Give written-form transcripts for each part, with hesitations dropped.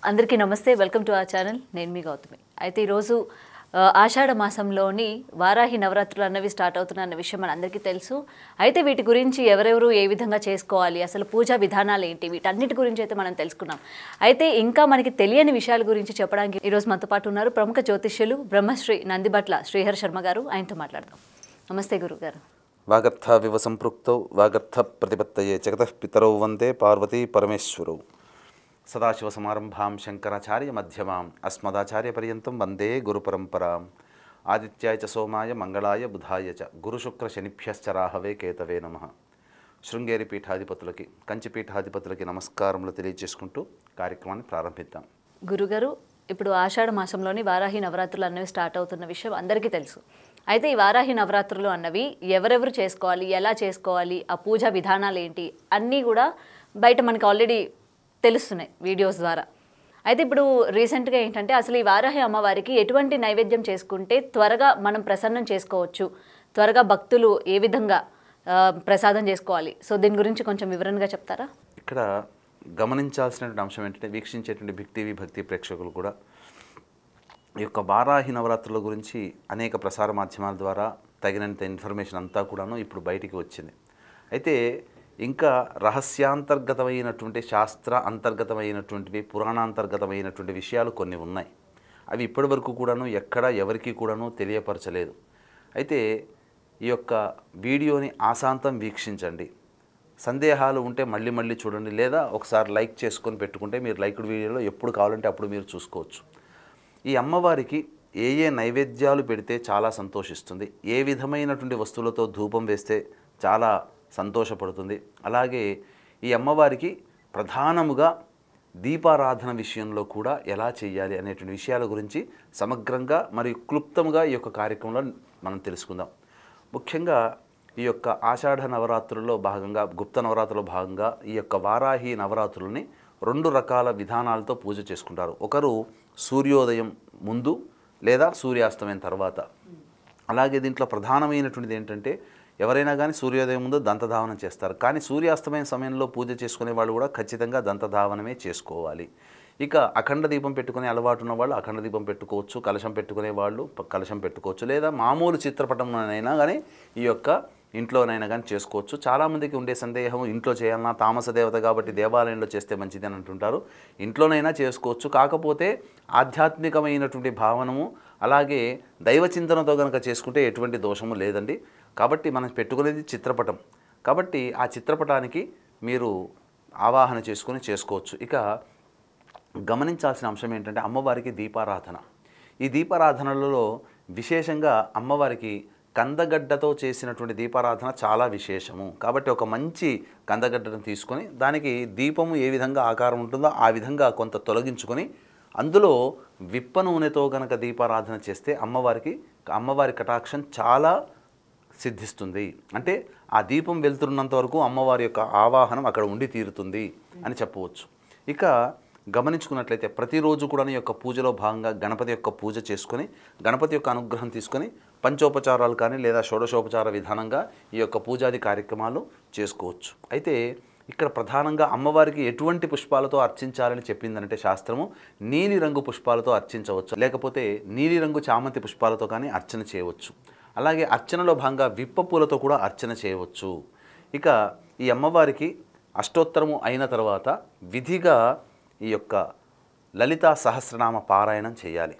అందరికీ నమస్తే, welcome to our channel. నేను మీ గౌతమి. అయితే ఈరోజు ఆషాఢ మాసంలోని వారాహి నవరాత్రులు అన్నవి స్టార్ట్ అవుతున్న విషయం మనందరికీ తెలుసు. అయితే వీటి గురించి ఎవరెవరు ఏ విధంగా చేసుకోవాలి, అసలు పూజా విధానాలు ఏంటి, వీటన్నిటి గురించి అయితే మనం తెలుసుకున్నాం. అయితే ఇంకా మనకి తెలియని విషయాల గురించి చెప్పడానికి ఈరోజు మనతో పాటు ఉన్నారు ప్రముఖ జ్యోతిష్యులు బ్రహ్మశ్రీ నందిబట్ల శ్రీహరి శర్మ గారు. ఆయనతో మాట్లాడదాం. నమస్తే గురుగారు. వాగర్థావివ సంపృక్తౌ వాగర్థ ప్రతిపత్తయే జగతః పితరౌ వందే పార్వతీ పరమేశ్వరౌ. సదాశివసమారంభాం శంకరాచార్య మధ్యమాం అస్మదాచార్య పర్యంతం వందే గురుపరంపరాం. ఆదిత్యాయ చ సోమాయ మంగళాయ బుధాయ చ గురుశుక్ర శనిభ్యశ్చ రాహవే కేతవే నమః. శృంగేరి పీఠాధిపతులకి, కంచి పీఠాధిపతులకి నమస్కారములు తెలియజేసుకుంటూ కార్యక్రమాన్ని ప్రారంభిద్దాం. గురుగారు, ఇప్పుడు ఆషాఢ మాసంలోని వారాహి నవరాత్రులు అన్నవి స్టార్ట్ అవుతున్న విషయం అందరికీ తెలుసు. అయితే ఈ వారాహి నవరాత్రులు అన్నవి ఎవరెవరు చేసుకోవాలి, ఎలా చేసుకోవాలి, ఆ పూజా విధానాలు ఏంటి అన్నీ కూడా బయట మనకి ఆల్రెడీ తెలుస్తున్నాయి వీడియోస్ ద్వారా. అయితే ఇప్పుడు రీసెంట్గా ఏంటంటే అసలు ఈ వారాహి అమ్మవారికి ఎటువంటి నైవేద్యం చేసుకుంటే త్వరగా మనం ప్రసన్నం చేసుకోవచ్చు, త్వరగా భక్తులు ఏ విధంగా ప్రసాదం చేసుకోవాలి, సో దీని గురించి కొంచెం వివరంగా చెప్తారా? ఇక్కడ గమనించాల్సినటువంటి అంశం ఏంటంటే, వీక్షించేటువంటి బిగ్ టీవీ భక్తి ప్రేక్షకులు కూడా ఈ యొక్క వారాహి నవరాత్రుల గురించి అనేక ప్రసార మాధ్యమాల ద్వారా తగినంత ఇన్ఫర్మేషన్ అంతా కూడాను ఇప్పుడు బయటికి వచ్చింది. అయితే ఇంకా రహస్యాంతర్గతమైనటువంటి శాస్త్ర అంతర్గతమైనటువంటివి, పురాణాంతర్గతమైనటువంటి విషయాలు కొన్ని ఉన్నాయి. అవి ఇప్పటి వరకు కూడాను ఎక్కడ ఎవరికి కూడాను తెలియపరచలేదు. అయితే ఈ యొక్క వీడియోని ఆశాంతం వీక్షించండి. సందేహాలు ఉంటే మళ్ళీ మళ్ళీ చూడండి, లేదా ఒకసారి లైక్ చేసుకొని పెట్టుకుంటే మీరు లైక్డ్ వీడియోలో ఎప్పుడు కావాలంటే అప్పుడు మీరు చూసుకోవచ్చు. ఈ అమ్మవారికి ఏ ఏ నైవేద్యాలు పెడితే చాలా సంతోషిస్తుంది, ఏ విధమైనటువంటి వస్తువులతో ధూపం వేస్తే చాలా సంతోషపడుతుంది, అలాగే ఈ అమ్మవారికి ప్రధానముగా దీపారాధన విషయంలో కూడా ఎలా చేయాలి అనేటువంటి విషయాల గురించి సమగ్రంగా మరియు క్లుప్తంగా ఈ యొక్క కార్యక్రమంలో మనం తెలుసుకుందాం. ముఖ్యంగా ఈ యొక్క ఆషాఢ నవరాత్రుల్లో భాగంగా, గుప్త నవరాత్రుల్లో భాగంగా ఈ యొక్క వారాహి నవరాత్రులని 2 రకాల విధానాలతో పూజ చేసుకుంటారు. ఒకరు సూర్యోదయం ముందు లేదా సూర్యాస్తమయం తర్వాత. అలాగే దీంట్లో ప్రధానమైనటువంటిది ఏంటంటే, ఎవరైనా కానీ సూర్యోదయం ముందు దంతధావనం చేస్తారు, కానీ సూర్యాస్తమయం సమయంలో పూజ చేసుకునే వాళ్ళు కూడా ఖచ్చితంగా దంతధావనమే చేసుకోవాలి. ఇక అఖండ దీపం పెట్టుకునే అలవాటు ఉన్న వాళ్ళు అఖండ దీపం పెట్టుకోవచ్చు, కలశం పెట్టుకునే వాళ్ళు కలశం పెట్టుకోవచ్చు, లేదా మామూలు చిత్రపటంలోనైనా కానీ ఈ యొక్క ఇంట్లోనైనా కానీ చేసుకోవచ్చు. చాలామందికి ఉండే సందేహం, ఇంట్లో చేయాలన్నా, తామస దేవత కాబట్టి దేవాలయంలో చేస్తే మంచిది అని అంటుంటారు. ఇంట్లోనైనా చేసుకోవచ్చు, కాకపోతే ఆధ్యాత్మికమైనటువంటి భావనము అలాగే దైవ చింతనతో కనుక చేసుకుంటే ఎటువంటి దోషము లేదండి. కాబట్టి మనం పెట్టుకునేది చిత్రపటం, కాబట్టి ఆ చిత్రపటానికి మీరు ఆవాహన చేసుకుని చేసుకోవచ్చు. ఇక గమనించాల్సిన అంశం ఏంటంటే, అమ్మవారికి దీపారాధన. ఈ దీపారాధనలలో విశేషంగా అమ్మవారికి కందగడ్డతో చేసినటువంటి దీపారాధన చాలా విశేషము. కాబట్టి ఒక మంచి కందగడ్డను తీసుకొని దానికి దీపము ఏ విధంగా ఆకారం ఉంటుందో ఆ విధంగా కొంత తొలగించుకొని అందులో విప్ప నూనెతో కనుక దీపారాధన చేస్తే అమ్మవారి కటాక్షం చాలా సిద్ధిస్తుంది. అంటే ఆ దీపం వెళ్తున్నంత వరకు అమ్మవారి యొక్క ఆవాహనం అక్కడ ఉండి తీరుతుంది అని చెప్పవచ్చు. ఇక గమనించుకున్నట్లయితే ప్రతిరోజు కూడా ఈ యొక్క పూజలో భాగంగా గణపతి యొక్క పూజ చేసుకొని, గణపతి యొక్క అనుగ్రహం తీసుకొని పంచోపచారాలు కానీ లేదా షోడశోపచార విధానంగా ఈ యొక్క పూజాది కార్యక్రమాలు చేసుకోవచ్చు. అయితే ఇక్కడ ప్రధానంగా అమ్మవారికి ఎటువంటి పుష్పాలతో అర్చించాలని చెప్పిందంటే శాస్త్రము, నీలిరంగు పుష్పాలతో అర్చించవచ్చు, లేకపోతే నీలిరంగు చామంతి పుష్పాలతో కానీ అర్చన చేయవచ్చు. అలాగే అర్చనలో భాగంగా విప్ప పూలతో కూడా అర్చన చేయవచ్చు. ఇక ఈ అమ్మవారికి అష్టోత్తరము అయిన తర్వాత విధిగా ఈ యొక్క లలితా సహస్రనామ పారాయణం చేయాలి.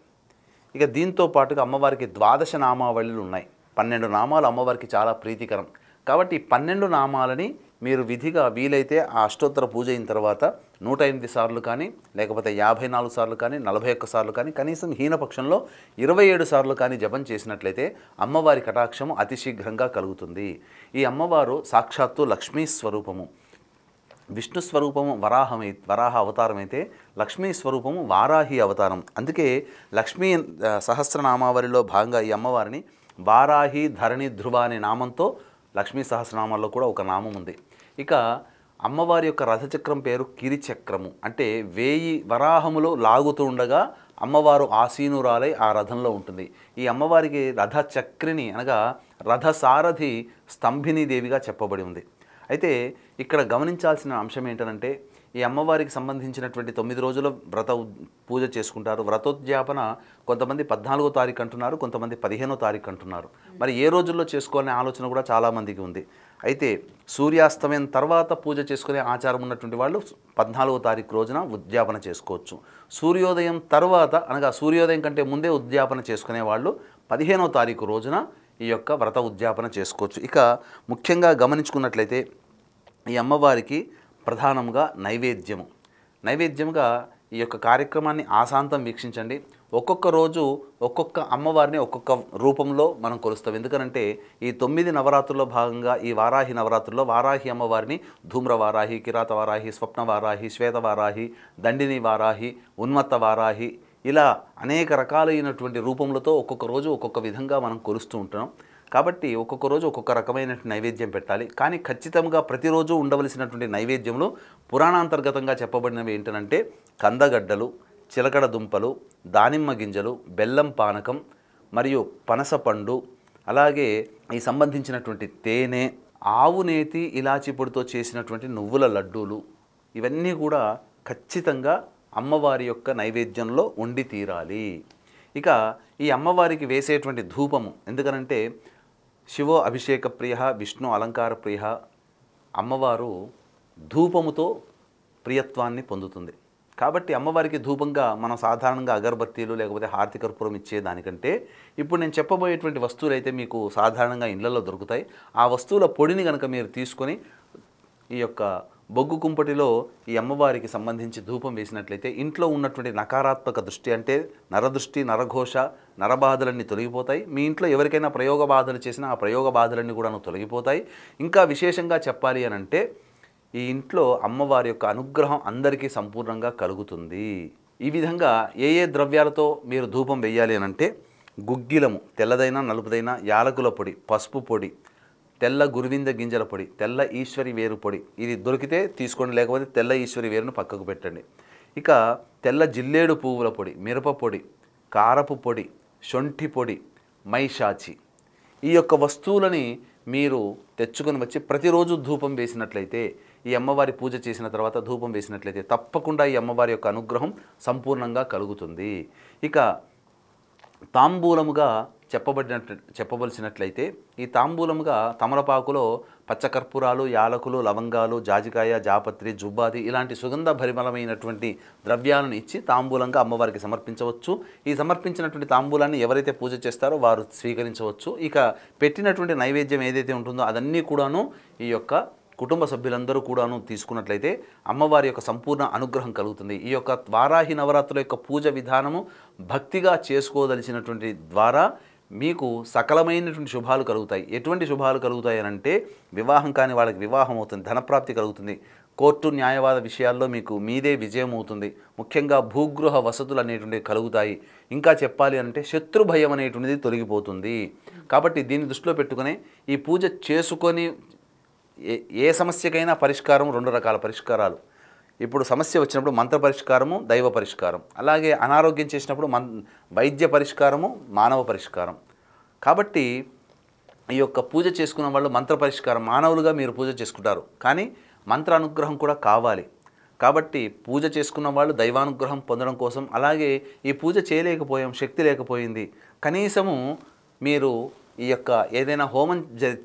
ఇక దీంతో పాటుగా అమ్మవారికి 12 నామావళులు ఉన్నాయి. 12 నామాలు అమ్మవారికి చాలా ప్రీతికరం. కాబట్టి 12 నామాలని మీరు విధిగా వీలైతే ఆ అష్టోత్తర పూజ అయిన తర్వాత 108 సార్లు కానీ, లేకపోతే 54 సార్లు కానీ, 41 సార్లు కానీ, కనీసం హీనపక్షంలో 27 సార్లు కానీ జపం చేసినట్లయితే అమ్మవారి కటాక్షము అతి శీఘ్రంగా కలుగుతుంది. ఈ అమ్మవారు సాక్షాత్తు లక్ష్మీ స్వరూపము. విష్ణు స్వరూపము వరాహ అవతారం అయితే, లక్ష్మీ స్వరూపము వారాహి అవతారం. అందుకే లక్ష్మీ సహస్రనామావళిలో భాగంగా ఈ అమ్మవారిని వారాహి ధరణి ధ్రువ అనే నామంతో లక్ష్మీ సహస్రనామాల్లో కూడా ఒక నామం ఉంది. ఇక అమ్మవారి యొక్క రథచక్రం పేరు కిరిచక్రము. అంటే 1000 వరాహములు లాగుతూ ఉండగా అమ్మవారు ఆసీనురాలై ఆ రథంలో ఉంటుంది. ఈ అమ్మవారికి రథచక్రిని అనగా రథసారథి స్తంభిని దేవిగా చెప్పబడి ఉంది. అయితే ఇక్కడ గమనించాల్సిన అంశం ఏంటంటే, ఈ అమ్మవారికి సంబంధించినటువంటి 9 రోజుల పూజ చేసుకుంటారు. వ్రతోద్యాపన కొంతమంది 14వ తారీఖు అంటున్నారు, కొంతమంది 15వ తారీఖు అంటున్నారు. మరి ఏ రోజుల్లో చేసుకోవాలనే ఆలోచన కూడా చాలామందికి ఉంది. అయితే సూర్యాస్తమయం తర్వాత పూజ చేసుకునే ఆచారం ఉన్నటువంటి వాళ్ళు 14వ తారీఖు రోజున ఉద్యాపన చేసుకోవచ్చు. సూర్యోదయం తర్వాత అనగా సూర్యోదయం కంటే ముందే ఉద్యాపన చేసుకునే వాళ్ళు 15వ తారీఖు రోజున ఈ యొక్క వ్రత ఉద్యాపన చేసుకోవచ్చు. ఇక ముఖ్యంగా గమనించుకున్నట్లయితే ఈ అమ్మవారికి ప్రధానంగా నైవేద్యముగా ఈ యొక్క కార్యక్రమాన్ని ఆశాంతం వీక్షించండి. ఒక్కొక్క రోజు ఒక్కొక్క అమ్మవారిని ఒక్కొక్క రూపంలో మనం కొలుస్తాం. ఎందుకనంటే ఈ 9 నవరాత్రుల్లో భాగంగా ఈ వారాహి నవరాత్రుల్లో వారాహి అమ్మవారిని ధూమ్ర వారాహి, కిరాత వారాహి, స్వప్న వారాహి, శ్వేత వారాహి, దండిని వారాహి, ఉన్మత్త వారాహి, ఇలా అనేక రకాలైనటువంటి రూపములతో ఒక్కొక్క రోజు ఒక్కొక్క విధంగా మనం కొలుస్తూ ఉంటున్నాం. కాబట్టి ఒక్కొక్క రోజు ఒక్కొక్క రకమైన నైవేద్యం పెట్టాలి. కానీ ఖచ్చితంగా ప్రతిరోజు ఉండవలసినటువంటి నైవేద్యములు పురాణాంతర్గతంగా చెప్పబడినవి ఏంటంటే కందగడ్డలు, చిలకడ దుంపలు, దానిమ్మ గింజలు, బెల్లం పానకం మరియు పనసపండు, అలాగే ఈ సంబంధించినటువంటి తేనె, ఆవు నేతి, ఇలాచి పొడితో చేసినటువంటి నువ్వుల లడ్డూలు, ఇవన్నీ కూడా ఖచ్చితంగా అమ్మవారి యొక్క నైవేద్యంలో ఉండి తీరాలి. ఇక ఈ అమ్మవారికి వేసేటువంటి ధూపము, ఎందుకనంటే శివో అభిషేక ప్రియ, విష్ణు అలంకార ప్రియ, అమ్మవారు ధూపముతో ప్రియత్వాన్ని పొందుతుంది. కాబట్టి అమ్మవారికి ధూపంగా మనం సాధారణంగా అగరబత్తీలు లేకపోతే హారతి కర్పూరం ఇచ్చేదానికంటే ఇప్పుడు నేను చెప్పబోయేటువంటి వస్తువులు అయితే మీకు సాధారణంగా ఇళ్లలో దొరుకుతాయి. ఆ వస్తువుల పొడిని కనుక మీరు తీసుకొని ఈ యొక్క బొగ్గు కుంపటిలో ఈ అమ్మవారికి సంబంధించి ధూపం వేసినట్లయితే ఇంట్లో ఉన్నటువంటి నకారాత్మక దృష్టి, అంటే నరదృష్టి, నరఘోష, నరబాధలన్నీ తొలగిపోతాయి. మీ ఇంట్లో ఎవరికైనా ప్రయోగ బాధలు చేసినా ఆ ప్రయోగ బాధలన్నీ కూడా తొలగిపోతాయి. ఇంకా విశేషంగా చెప్పాలి అని అంటే ఈ ఇంట్లో అమ్మవారి యొక్క అనుగ్రహం అందరికీ సంపూర్ణంగా కలుగుతుంది. ఈ విధంగా ఏ ద్రవ్యాలతో మీరు ధూపం వేయాలి అని అంటే గుగ్గిలము, తెల్లదైనా నలుపుదైనా, యాలకుల పొడి, పసుపు పొడి, తెల్ల గురువింద గింజల పొడి, తెల్ల ఈశ్వరి వేరు పొడి, ఇది దొరికితే తీసుకోండి, లేకపోతే తెల్ల ఈశ్వరి వేరును పక్కకు పెట్టండి. ఇక తెల్ల జిల్లేడు పువ్వుల పొడి, మిరప పొడి, కారపు పొడి, శొంఠి పొడి, మైషాచి, ఈ యొక్క వస్తువులని మీరు తెచ్చుకొని వచ్చి ప్రతిరోజు ధూపం వేసినట్లయితే, ఈ అమ్మవారి పూజ చేసిన తర్వాత ధూపం వేసినట్లయితే తప్పకుండా ఈ అమ్మవారి యొక్క అనుగ్రహం సంపూర్ణంగా కలుగుతుంది. ఇక తాంబూలముగా చెప్పవలసినట్లయితే ఈ తాంబూలముగా తమలపాకులో పచ్చకర్పూరాలు, యాలకులు, లవంగాలు, జాజికాయ, జాపత్రి, జుబ్బాది ఇలాంటి సుగంధ భరిమలమైనటువంటి ద్రవ్యాలను ఇచ్చి తాంబూలంగా అమ్మవారికి సమర్పించవచ్చు. ఈ సమర్పించినటువంటి తాంబూలాన్ని ఎవరైతే పూజ చేస్తారో వారు స్వీకరించవచ్చు. ఇక పెట్టినటువంటి నైవేద్యం ఏదైతే ఉంటుందో అదన్నీ కూడాను ఈ యొక్క కుటుంబ సభ్యులందరూ కూడాను తీసుకున్నట్లయితే అమ్మవారి యొక్క సంపూర్ణ అనుగ్రహం కలుగుతుంది. ఈ యొక్క వారాహి నవరాత్రుల యొక్క పూజ విధానము భక్తిగా చేసుకోదలిచినటువంటి ద్వారా మీకు సకలమైనటువంటి శుభాలు కలుగుతాయి. ఎటువంటి శుభాలు కలుగుతాయి అని అంటే వివాహం కాని వాళ్ళకి వివాహం అవుతుంది, ధనప్రాప్తి కలుగుతుంది, కోర్టు న్యాయవాద విషయాల్లో మీకు మీదే విజయం అవుతుంది, ముఖ్యంగా భూగృహ వసతులు అనేటువంటివి కలుగుతాయి. ఇంకా చెప్పాలి అంటే శత్రు భయం అనేటువంటిది తొలగిపోతుంది. కాబట్టి దీన్ని దృష్టిలో పెట్టుకుని ఈ పూజ చేసుకొని ఏ సమస్యకైనా పరిష్కారం 2 రకాల పరిష్కారాలు. ఇప్పుడు సమస్య వచ్చినప్పుడు మంత్ర పరిష్కారము, దైవ పరిష్కారం, అలాగే అనారోగ్యం చేసినప్పుడు వైద్య పరిష్కారము, మానవ పరిష్కారం. కాబట్టి ఈ యొక్క పూజ చేసుకున్న వాళ్ళు మంత్ర పరిష్కారం, మానవులుగా మీరు పూజ చేసుకుంటారు, కానీ మంత్ర అనుగ్రహం కూడా కావాలి. కాబట్టి పూజ చేసుకున్న వాళ్ళు దైవానుగ్రహం పొందడం కోసం, అలాగే ఈ పూజ చేయలేకపోయాం, శక్తి లేకపోయింది, కనీసము మీరు ఈ యొక్క ఏదైనా హోమం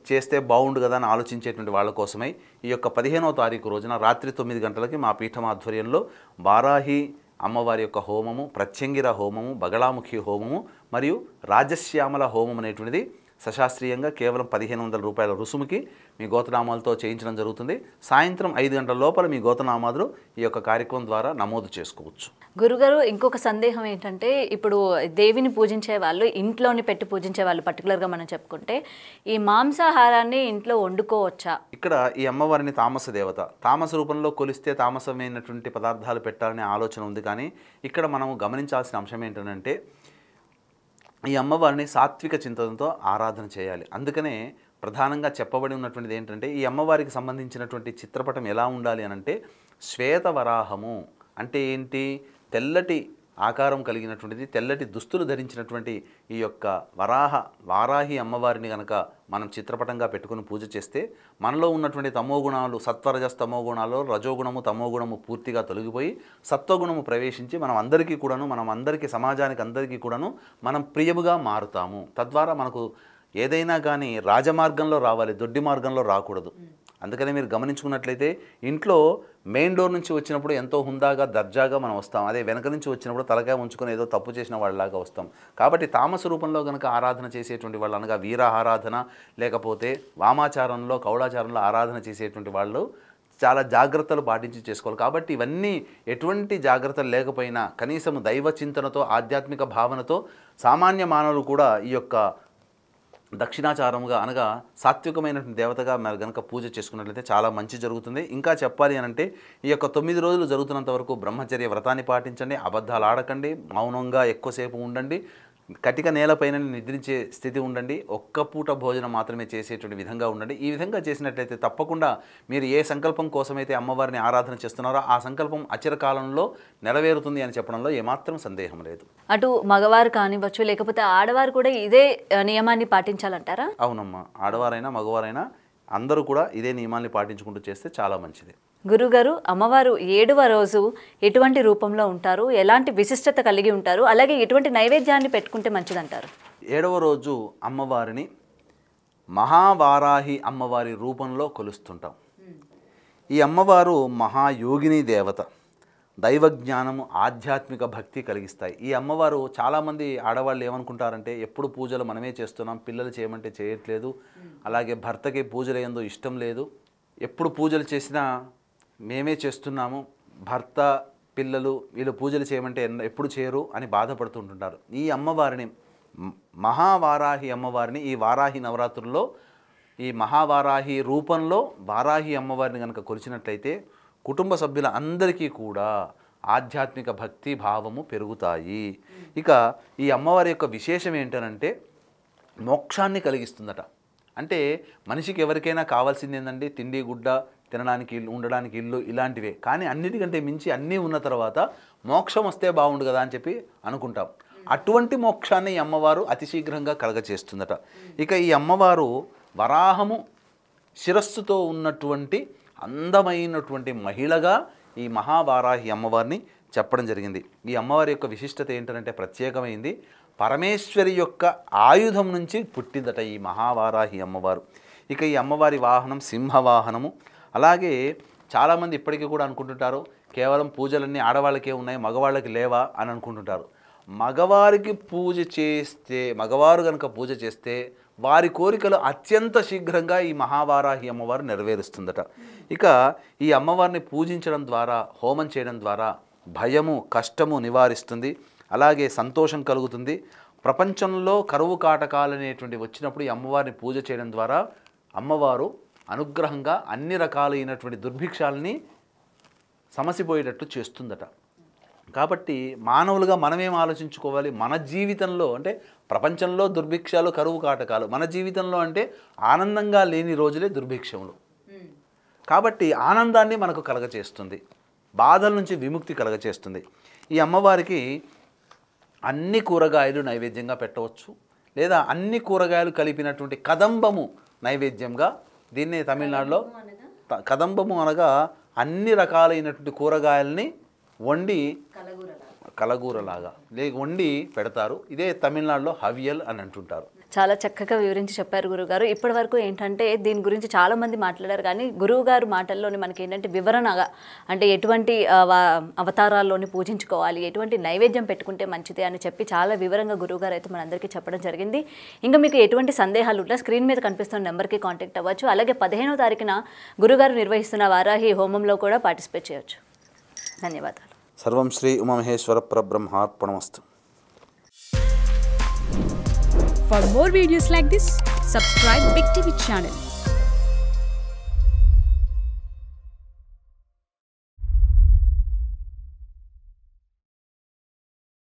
చేస్తే బాగుండు కదా అని ఆలోచించేటువంటి వాళ్ళ కోసమై ఈ యొక్క 15వ తారీఖు రోజున రాత్రి 9 గంటలకి మా పీఠం ఆధ్వర్యంలో వారాహి అమ్మవారి యొక్క హోమము, ప్రత్యంగిర హోమము, బగళాముఖి హోమము మరియు రాజశ్యామల హోమం అనేటువంటిది సశాస్త్రీయంగా కేవలం 1500 రూపాయల రుసుముకి మీ గోత్రనామాలతో చేయించడం జరుగుతుంది. సాయంత్రం 5 గంటల లోపల మీ గోత్రనామాలు ఈ యొక్క కార్యక్రమం ద్వారా నమోదు చేసుకోవచ్చు. గురుగారు, ఇంకొక సందేహం ఏంటంటే ఇప్పుడు దేవిని పూజించే వాళ్ళు, ఇంట్లోని పెట్టి పూజించే వాళ్ళు పర్టికులర్గా మనం చెప్పుకుంటే ఈ మాంసాహారాన్ని ఇంట్లో వండుకోవచ్చా? ఇక్కడ ఈ అమ్మవారిని తామస దేవత, తామస రూపంలో కొలిస్తే తామసమైనటువంటి పదార్థాలు పెట్టాలనే ఆలోచన ఉంది. కానీ ఇక్కడ మనము గమనించాల్సిన అంశం ఏంటంటే ఈ అమ్మవారిని సాత్విక చింతనతో ఆరాధన చేయాలి. అందుకనే ప్రధానంగా చెప్పబడి ఉన్నటువంటిది ఏంటంటే ఈ అమ్మవారికి సంబంధించినటువంటి చిత్రపటం ఎలా ఉండాలి అని అంటే శ్వేతవరాహము అంటే ఏంటి, తెల్లటి ఆకారం కలిగినటువంటిది, తెల్లటి దుస్తులు ధరించినటువంటి ఈ యొక్క వారాహి అమ్మవారిని కనుక మనం చిత్రపటంగా పెట్టుకుని పూజ చేస్తే మనలో ఉన్నటువంటి తమోగుణాలు, సత్వరజస్ తమోగుణాలు, రజోగుణము తమోగుణము పూర్తిగా తొలగిపోయి సత్వగుణము ప్రవేశించి మనం అందరికీ సమాజానికి అందరికీ కూడాను మనం ప్రియముగా మారుతాము. తద్వారా మనకు ఏదైనా కానీ రాజమార్గంలో రావాలి, దొడ్డి మార్గంలో రాకూడదు. అందుకని మీరు గమనించుకున్నట్లయితే ఇంట్లో మెయిన్ డోర్ నుంచి వచ్చినప్పుడు ఎంతో హుందాగా దర్జాగా మనం వస్తాం. అదే వెనక నుంచి వచ్చినప్పుడు తలకాయ ఉంచుకొని ఏదో తప్పు చేసిన వాళ్ళలాగా వస్తాం. కాబట్టి తామస రూపంలో కనుక ఆరాధన చేసేటువంటి వాళ్ళు, అనగా వీర ఆరాధన లేకపోతే వామాచారంలో కౌళాచారంలో ఆరాధన చేసేటువంటి వాళ్ళు చాలా జాగ్రత్తలు పాటించి చేసుకోవాలి. కాబట్టి ఇవన్నీ ఎటువంటి జాగ్రత్తలు లేకపోయినా కనీసం దైవ చింతనతో, ఆధ్యాత్మిక భావనతో సామాన్య మానవులు కూడా ఈ యొక్క దక్షిణాచారముగా అనగా సాత్వికమైనటువంటి దేవతగా మరి కనుక పూజ చేసుకున్నట్లయితే చాలా మంచి జరుగుతుంది. ఇంకా చెప్పాలి అనంటే ఈ యొక్క 9 రోజులు జరుగుతున్నంత వరకు బ్రహ్మచర్య వ్రతాన్ని పాటించండి, అబద్ధాలు ఆడకండి, మౌనంగా ఎక్కువసేపు ఉండండి, కటిక నేలపైన నిద్రించే స్థితి ఉండండి, ఒక్క పూట భోజనం మాత్రమే చేసేటువంటి విధంగా ఉండండి. ఈ విధంగా చేసినట్లయితే తప్పకుండా మీరు ఏ సంకల్పం కోసమైతే అమ్మవారిని ఆరాధన చేస్తున్నారో ఆ సంకల్పం అచిరకాలంలో నెరవేరుతుంది అని చెప్పడంలో ఏమాత్రం సందేహం లేదు. అటు మగవారు కానివ్వచ్చు, లేకపోతే ఆడవారు కూడా ఇదే నియమాన్ని పాటించాలంటారా? అవునమ్మా, ఆడవారైనా మగవారైనా అందరూ కూడా ఇదే నియమాన్ని పాటించుకుంటూ చేస్తే చాలా మంచిది. గురుగారు, అమ్మవారు 7వ రోజు ఎటువంటి రూపంలో ఉంటారు, ఎలాంటి విశిష్టత కలిగి ఉంటారు, అలాగే ఎటువంటి నైవేద్యాన్ని పెట్టుకుంటే మంచిదంటారు? 7వ రోజు అమ్మవారిని మహావారాహి అమ్మవారి రూపంలో కొలుస్తుంటాం. ఈ అమ్మవారు మహాయోగిని దేవత, దైవజ్ఞానము, ఆధ్యాత్మిక భక్తి కలిగిస్తాయి. ఈ అమ్మవారు చాలామంది ఆడవాళ్ళు ఏమనుకుంటారంటే ఎప్పుడు పూజలు మనమే చేస్తున్నాం, పిల్లలు చేయమంటే చేయట్లేదు, అలాగే భర్తకి పూజలు ఏందో ఇష్టం లేదు, ఎప్పుడు పూజలు చేసినా మేమే చేస్తున్నాము, భర్త పిల్లలు వీళ్ళు పూజలు చేయమంటే ఎప్పుడు చేయరు అని బాధపడుతుంటుంటారు. ఈ అమ్మవారిని మహావారాహి అమ్మవారిని ఈ వారాహి నవరాత్రుల్లో ఈ మహావారాహి రూపంలో వారాహి అమ్మవారిని కనుక కొలిచినట్లయితే కుటుంబ సభ్యుల అందరికీ కూడా ఆధ్యాత్మిక భక్తి భావము పెరుగుతాయి. ఇక ఈ అమ్మవారి యొక్క విశేషం ఏంటనంటే మోక్షాన్ని కలిగిస్తుందట. అంటే మనిషికి ఎవరికైనా కావాల్సింది ఏంటంటే తిండి, గుడ్డ, తినడానికి ఇల్లు, ఉండడానికి ఇల్లు, ఇలాంటివే. కానీ అన్నిటికంటే మించి అన్నీ ఉన్న తర్వాత మోక్షం వస్తే బాగుండు కదా అని చెప్పి అనుకుంటాం. అటువంటి మోక్షాన్ని ఈ అమ్మవారు అతి శీఘ్రంగా కలగచేస్తుందట. ఇక ఈ అమ్మవారు వరాహము శిరస్సుతో ఉన్నటువంటి అందమైనటువంటి మహిళగా ఈ మహావారాహి అమ్మవారిని చెప్పడం జరిగింది. ఈ అమ్మవారి యొక్క విశిష్టత ఏంటంటే ప్రత్యేకమైంది. పరమేశ్వరి యొక్క ఆయుధం నుంచి పుట్టిందట ఈ మహావారాహి అమ్మవారు. ఇక ఈ అమ్మవారి వాహనం సింహవాహనము. అలాగే చాలామంది ఇప్పటికీ కూడా అనుకుంటుంటారు కేవలం పూజలన్నీ ఆడవాళ్ళకే ఉన్నాయి, మగవాళ్ళకి లేవా అని అనుకుంటుంటారు. మగవారికి పూజ చేస్తే, మగవారు కనుక పూజ చేస్తే వారి కోరికలు అత్యంత శీఘ్రంగా ఈ మహావారాహి అమ్మవారు నెరవేరుస్తుందట. ఇక ఈ అమ్మవారిని పూజించడం ద్వారా, హోమం చేయడం ద్వారా భయము, కష్టము నివారిస్తుంది, అలాగే సంతోషం కలుగుతుంది. ప్రపంచంలో కరువు కాటకాలు అనేటువంటి వచ్చినప్పుడు ఈ అమ్మవారిని పూజ చేయడం ద్వారా అమ్మవారు అనుగ్రహంగా అన్ని రకాలైనటువంటి దుర్భిక్షాలని సమసిపోయేటట్టు చేస్తుందట. కాబట్టి మానవులుగా మనమేం ఆలోచించుకోవాలి, మన జీవితంలో అంటే ప్రపంచంలో దుర్భిక్షాలు, కరువు కాటకాలు, మన జీవితంలో అంటే ఆనందంగా లేని రోజులే దుర్భిక్షములు. కాబట్టి ఆనందాన్ని మనకు కలగచేస్తుంది, బాధల నుంచి విముక్తి కలగచేస్తుంది. ఈ అమ్మవారికి అన్ని కూరగాయలు నైవేద్యంగా పెట్టవచ్చు, లేదా అన్ని కూరగాయలు కలిపినటువంటి కదంబము నైవేద్యంగా, దీన్ని తమిళనాడులో కదంబము అనగా అన్ని రకాలైనటువంటి కూరగాయలని వండి కలగూరలాగా వండి పెడతారు. ఇదే తమిళనాడులో హవియల్ అని అంటుంటారు. చాలా చక్కగా వివరించి చెప్పారు గురువుగారు. ఇప్పటి వరకు ఏంటంటే దీని గురించి చాలామంది మాట్లాడారు, కానీ గురువుగారు మాటల్లోని మనకి ఏంటంటే వివరణగా, అంటే ఎటువంటి అవతారాల్లోని పూజించుకోవాలి, ఎటువంటి నైవేద్యం పెట్టుకుంటే మంచిది అని చెప్పి చాలా వివరంగా గురువుగారు అయితే మనందరికీ చెప్పడం జరిగింది. ఇంకా మీకు ఎటువంటి సందేహాలు ఉన్నా స్క్రీన్ మీద కనిపిస్తున్న నెంబర్కి కాంటాక్ట్ అవ్వచ్చు. అలాగే 15వ తారీఖున గురుగారు నిర్వహిస్తున్న వారాహి హోమంలో కూడా పార్టిసిపేట్ చేయవచ్చు. ధన్యవాదాలు. సర్వం Shri Umamaheshwara పరబ్రహ్మార్పణమస్తు. For more videos like this, subscribe Big TV channel.